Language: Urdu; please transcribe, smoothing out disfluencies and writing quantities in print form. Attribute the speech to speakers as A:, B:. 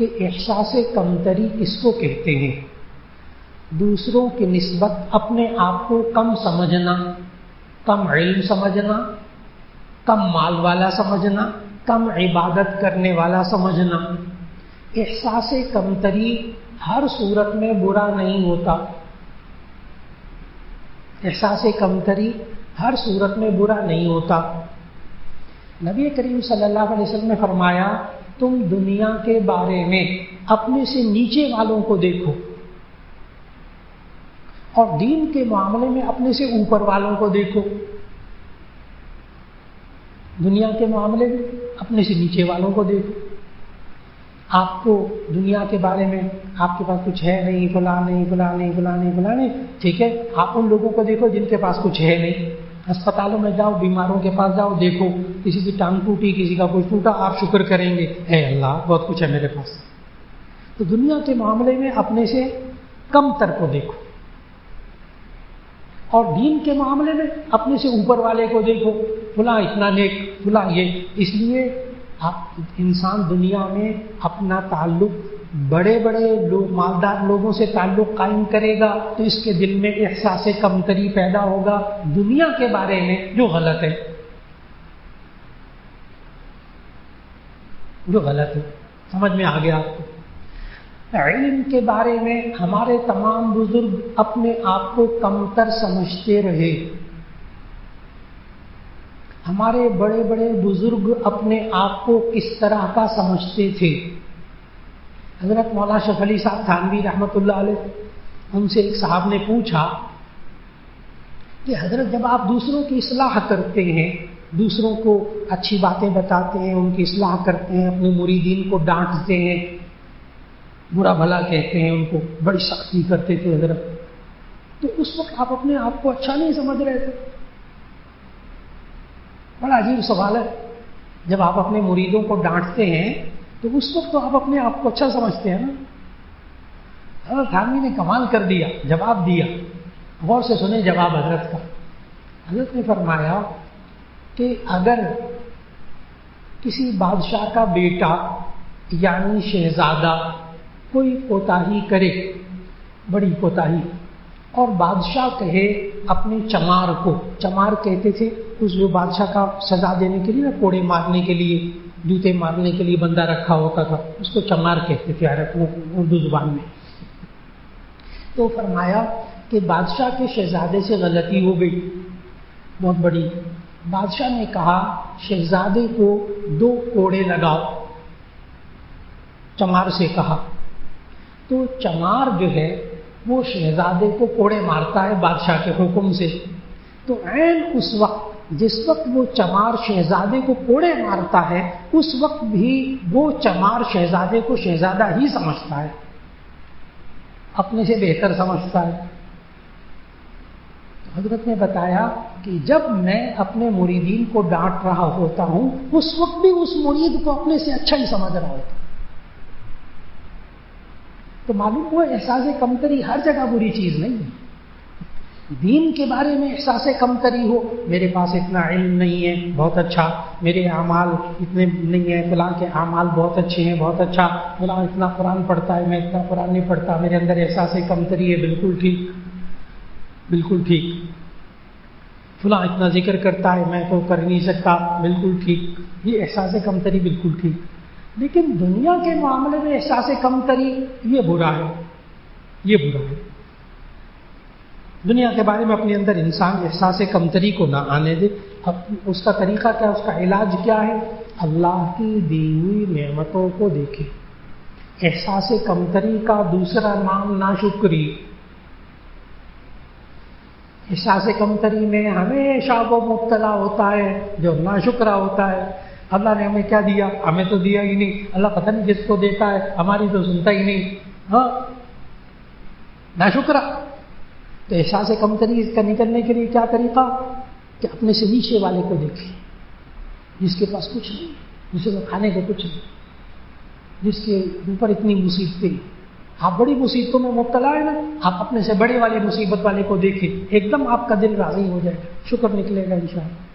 A: کہ احساس کمتری کس کو کہتے ہیں؟ دوسروں کی نسبت اپنے آپ کو کم سمجھنا، کم علم سمجھنا، کم مال والا سمجھنا، کم عبادت کرنے والا سمجھنا۔ احساس کمتری ہر صورت میں برا نہیں ہوتا، احساس کمتری ہر صورت میں برا نہیں ہوتا۔ نبی کریم صلی اللہ علیہ وسلم نے فرمایا، تم دنیا کے بارے میں اپنے سے نیچے والوں کو دیکھو اور دین کے معاملے میں اپنے سے اوپر والوں کو دیکھو۔ دنیا کے معاملے میں اپنے سے نیچے والوں کو دیکھو۔ آپ کو دنیا کے بارے میں آپ کے پاس کچھ ہے نہیں، فلاں نہیں، فلاں نہیں، فلاں نہیں، فلاں نہیں، ٹھیک ہے، آپ ان لوگوں کو دیکھو جن کے پاس کچھ ہے نہیں۔ اسپتالوں میں جاؤ، بیماروں کے پاس جاؤ، دیکھو کسی کی ٹانگ ٹوٹی، کسی کا کچھ ٹوٹا، آپ شکر کریں گے، اے اللہ بہت کچھ ہے میرے پاس۔ تو دنیا کے معاملے میں اپنے سے کم تر کو دیکھو، اور دین کے معاملے میں اپنے سے اوپر والے کو دیکھو، فلاں اتنا نیک، فلاں یہ۔ اس لیے انسان دنیا میں اپنا تعلق بڑے بڑے لوگ، مالدار لوگوں سے تعلق قائم کرے گا تو اس کے دل میں احساس کمتری پیدا ہوگا دنیا کے بارے میں، جو غلط ہے، جو غلط ہے۔ سمجھ میں آ گیا آپ کو؟ علم کے بارے میں ہمارے تمام بزرگ اپنے آپ کو کمتر سمجھتے رہے۔ ہمارے بڑے بڑے بزرگ اپنے آپ کو کس طرح کا سمجھتے تھے؟ حضرت مولانا اشرف علی صاحب تھانوی رحمۃ اللہ علیہ، ان سے ایک صاحب نے پوچھا کہ حضرت جب آپ دوسروں کی اصلاح کرتے ہیں، دوسروں کو اچھی باتیں بتاتے ہیں، ان کی اصلاح کرتے ہیں، اپنے مریدین کو ڈانٹتے ہیں، برا بھلا کہتے ہیں، ان کو بڑی سختی کرتے تھے حضرت، تو اس وقت آپ اپنے آپ کو اچھا نہیں سمجھ رہے تھے؟ بڑا عجیب سوال ہے۔ جب آپ اپنے مریدوں کو ڈانٹتے ہیں تو اس وقت تو آپ اپنے آپ کو اچھا سمجھتے ہیں نا۔ حضرت تھانوی نے کمال کر دیا، جواب دیا، غور سے سنیں جواب حضرت کا۔ حضرت نے فرمایا کہ اگر کسی بادشاہ کا بیٹا یعنی شہزادہ کوئی کوتاہی کرے، بڑی کوتاہی، اور بادشاہ کہے اپنے چمار کو، چمار کہتے تھے اس جو بادشاہ کا سزا دینے کے لیے نا، کوڑے مارنے کے لیے، جوتے مارنے کے لیے بندہ رکھا ہوتا تھا، اس کو چمار کہتے تھے اردو زبان میں۔ تو فرمایا کہ بادشاہ کے شہزادے سے غلطی ہو گئی بہت بڑی۔ بادشاہ نے کہا شہزادے کو 2 کوڑے لگاؤ، چمار سے کہا، تو چمار جو ہے وہ شہزادے کو کوڑے مارتا ہے بادشاہ کے حکم سے۔ تو عین اس وقت جس وقت وہ چمار شہزادے کو کوڑے مارتا ہے، اس وقت بھی وہ چمار شہزادے کو شہزادہ ہی سمجھتا ہے، اپنے سے بہتر سمجھتا ہے۔ حضرت نے بتایا کہ جب میں اپنے مریدین کو ڈانٹ رہا ہوتا ہوں، اس وقت بھی اس مرید کو اپنے سے اچھا ہی سمجھ رہا ہوتا۔ تو معلوم ہوا احساس کمتری ہر جگہ بری چیز نہیں ہے۔ دین کے بارے میں احساس کمتری ہو، میرے پاس اتنا علم نہیں ہے، بہت اچھا، میرے اعمال اتنے نہیں ہیں، فلاں کے اعمال بہت اچھے ہیں، بہت اچھا، فلاں اتنا قرآن پڑھتا ہے، میں اتنا قرآن نہیں پڑھتا، میرے اندر احساس کمتری ہے، بالکل ٹھیک، بالکل ٹھیک، فلاں اتنا ذکر کرتا ہے، میں تو کر نہیں سکتا، بالکل ٹھیک، یہ احساس کمتری بالکل ٹھیک۔ لیکن دنیا کے معاملے میں احساس کمتری یہ برا ہے، یہ برا ہے۔ دنیا کے بارے میں اپنے اندر انسان احساس کمتری کو نہ آنے دے۔ اب اس کا طریقہ کیا، اس کا علاج کیا ہے؟ اللہ کی دی ہوئی نعمتوں کو دیکھے۔ احساس کمتری کا دوسرا نام ناشکری۔ احساس کمتری میں ہمیشہ وہ مبتلا ہوتا ہے جو ناشکرا ہوتا ہے۔ اللہ نے ہمیں کیا دیا؟ ہمیں تو دیا ہی نہیں، اللہ پتہ نہیں جس کو دیتا ہے، ہماری تو سنتا ہی نہیں، ہاں، ناشکرا۔ تو احساس کمتری اس کا نکلنے کے لیے کیا طریقہ؟ کہ اپنے سے نیچے والے کو دیکھیں، جس کے پاس کچھ نہیں، جسے کو کھانے کو کچھ نہیں، جس کے اوپر اتنی مصیبتیں، آپ بڑی مصیبتوں میں مبتلا ہے نا، آپ اپنے سے بڑے والے مصیبت والے کو دیکھیں، ایک دم آپ کا دل راضی ہو جائے گا، شکر نکلے گا انشاءاللہ۔